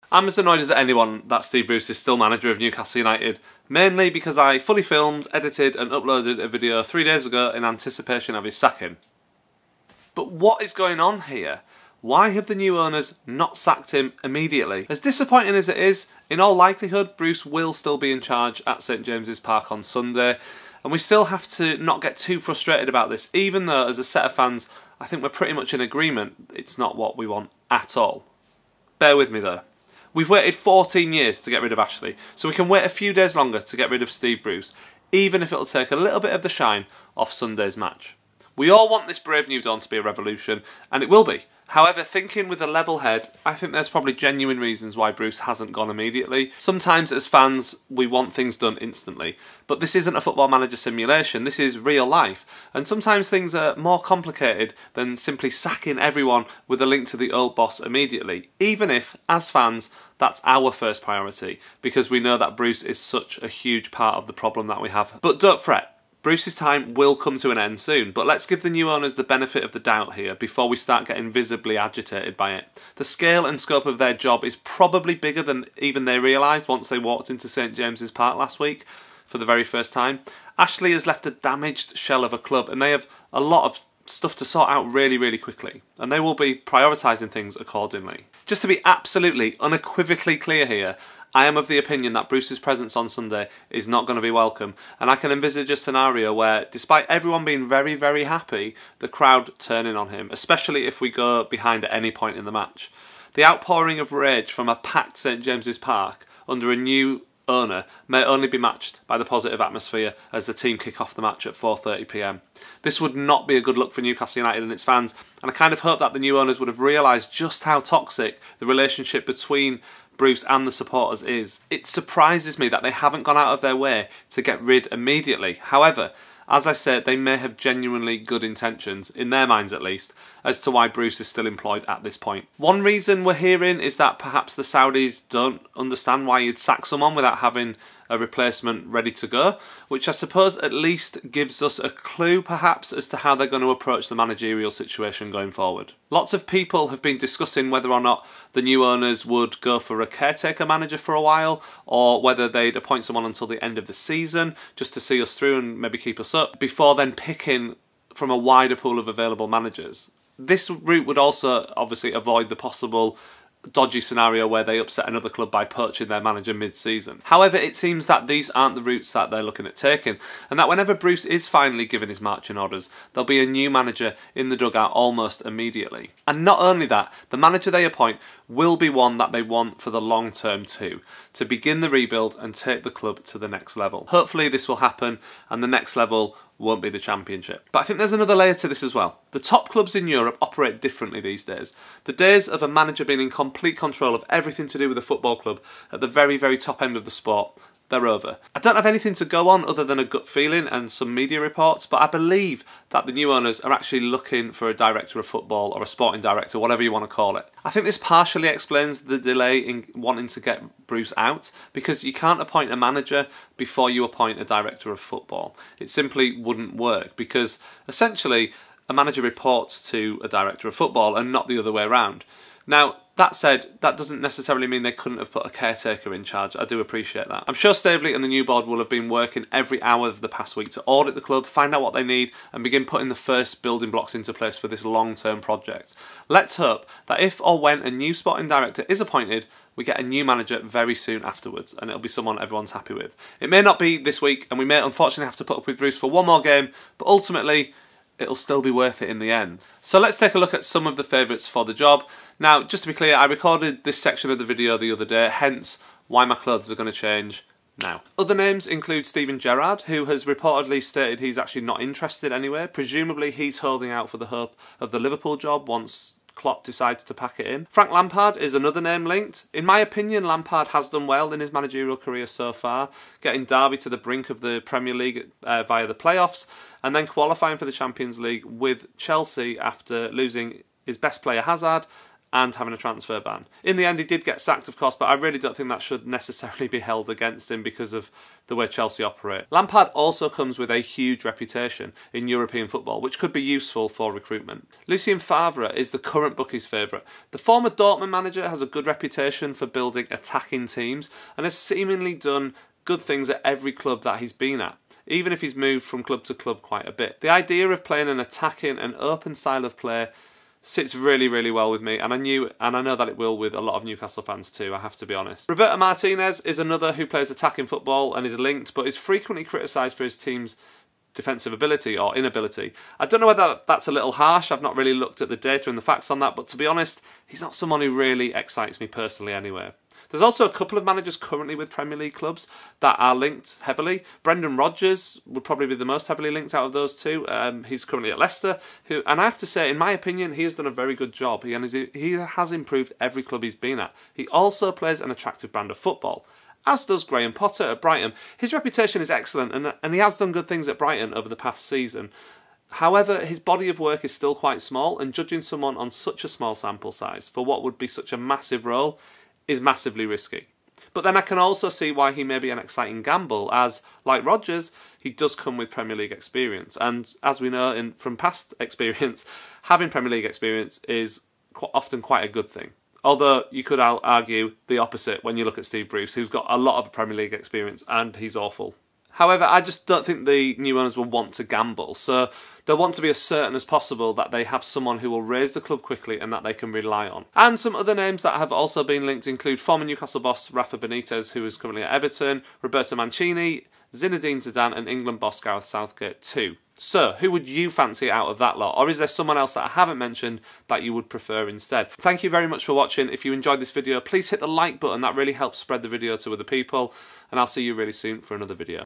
I'm as annoyed as anyone that Steve Bruce is still manager of Newcastle United, mainly because I fully filmed, edited and uploaded a video 3 days ago in anticipation of his sacking. But what is going on here? Why have the new owners not sacked him immediately? As disappointing as it is, in all likelihood Bruce will still be in charge at St James's Park on Sunday, and we still have to not get too frustrated about this, even though as a set of fans I think we're pretty much in agreement it's not what we want at all. Bear with me though. We've waited 14 years to get rid of Ashley, so we can wait a few days longer to get rid of Steve Bruce, even if it'll take a little bit of the shine off Sunday's match. We all want this brave new dawn to be a revolution, and it will be. However, thinking with a level head, I think there's probably genuine reasons why Bruce hasn't gone immediately. Sometimes as fans, we want things done instantly, but this isn't a Football Manager simulation, this is real life, and sometimes things are more complicated than simply sacking everyone with a link to the old boss immediately, even if, as fans, that's our first priority, because we know that Bruce is such a huge part of the problem that we have. But don't fret. Bruce's time will come to an end soon, but let's give the new owners the benefit of the doubt here before we start getting visibly agitated by it. The scale and scope of their job is probably bigger than even they realised once they walked into St James's Park last week for the very first time. Ashley has left a damaged shell of a club and they have a lot of stuff to sort out really quickly, and they will be prioritising things accordingly. Just to be absolutely unequivocally clear here, I am of the opinion that Bruce's presence on Sunday is not going to be welcome, and I can envisage a scenario where, despite everyone being very happy, the crowd turning on him, especially if we go behind at any point in the match. The outpouring of rage from a packed St James's Park under a new owner may only be matched by the positive atmosphere as the team kick off the match at 4:30 PM. This would not be a good look for Newcastle United and its fans, and I kind of hope that the new owners would have realised just how toxic the relationship between Bruce and the supporters is. It surprises me that they haven't gone out of their way to get rid immediately. However, as I said, they may have genuinely good intentions, in their minds at least, as to why Bruce is still employed at this point. One reason we're hearing is that perhaps the Saudis don't understand why you'd sack someone without having a replacement ready to go, which I suppose at least gives us a clue perhaps as to how they're going to approach the managerial situation going forward. Lots of people have been discussing whether or not the new owners would go for a caretaker manager for a while, or whether they'd appoint someone until the end of the season just to see us through and maybe keep us up, before then picking from a wider pool of available managers. This route would also obviously avoid the possible dodgy scenario where they upset another club by poaching their manager mid-season. However, it seems that these aren't the routes that they're looking at taking, and that whenever Bruce is finally given his marching orders, there'll be a new manager in the dugout almost immediately. And not only that, the manager they appoint will be one that they want for the long term too, to begin the rebuild and take the club to the next level. Hopefully this will happen, and the next level won't be the Championship. But I think there's another layer to this as well. The top clubs in Europe operate differently these days. The days of a manager being in complete control of everything to do with a football club at the very top end of the sport, they're over. I don't have anything to go on other than a gut feeling and some media reports, but I believe that the new owners are actually looking for a director of football or a sporting director, whatever you want to call it. I think this partially explains the delay in wanting to get Bruce out, because you can't appoint a manager before you appoint a director of football. It simply wouldn't work, because essentially a manager reports to a director of football and not the other way around. Now, that said, that doesn't necessarily mean they couldn't have put a caretaker in charge. I do appreciate that. I'm sure Staveley and the new board will have been working every hour of the past week to audit the club, find out what they need, and begin putting the first building blocks into place for this long-term project. Let's hope that if or when a new sporting director is appointed, we get a new manager very soon afterwards, and it'll be someone everyone's happy with. It may not be this week, and we may unfortunately have to put up with Bruce for one more game, but ultimately, it'll still be worth it in the end. So let's take a look at some of the favourites for the job. Now, just to be clear, I recorded this section of the video the other day, hence why my clothes are going to change now. Other names include Steven Gerrard, who has reportedly stated he's actually not interested anyway. Presumably he's holding out for the hope of the Liverpool job once Klopp decides to pack it in. Frank Lampard is another name linked. In my opinion, Lampard has done well in his managerial career so far, getting Derby to the brink of the Premier League via the playoffs, and then qualifying for the Champions League with Chelsea after losing his best player Hazard and having a transfer ban. In the end, he did get sacked, of course, but I really don't think that should necessarily be held against him because of the way Chelsea operate. Lampard also comes with a huge reputation in European football, which could be useful for recruitment. Lucien Favre is the current bookies' favourite. The former Dortmund manager has a good reputation for building attacking teams and has seemingly done good things at every club that he's been at, even if he's moved from club to club quite a bit. The idea of playing an attacking and open style of play sits really, really well with me, and I know that it will with a lot of Newcastle fans too, I have to be honest. Roberto Martinez is another who plays attacking football and is linked, but is frequently criticised for his team's defensive ability or inability. I don't know whether that's a little harsh. I've not really looked at the data and the facts on that, but to be honest, he's not someone who really excites me personally anyway. There's also a couple of managers currently with Premier League clubs that are linked heavily. Brendan Rodgers would probably be the most heavily linked out of those two. He's currently at Leicester, and I have to say, in my opinion, he has done a very good job. He has improved every club he's been at. He also plays an attractive brand of football, as does Graham Potter at Brighton. His reputation is excellent, and he has done good things at Brighton over the past season. However, his body of work is still quite small, and judging someone on such a small sample size for what would be such a massive role is massively risky. But then I can also see why he may be an exciting gamble, as, like Rodgers, he does come with Premier League experience. And as we know from past experience, having Premier League experience is often quite a good thing. Although you could argue the opposite when you look at Steve Bruce, who's got a lot of Premier League experience and he's awful. However, I just don't think the new owners will want to gamble, so they'll want to be as certain as possible that they have someone who will raise the club quickly and that they can rely on. And some other names that have also been linked include former Newcastle boss Rafa Benitez, who is currently at Everton, Roberto Mancini, Zinedine Zidane, and England boss Gareth Southgate too. So, who would you fancy out of that lot? Or is there someone else that I haven't mentioned that you would prefer instead? Thank you very much for watching. If you enjoyed this video, please hit the like button. That really helps spread the video to other people. And I'll see you really soon for another video.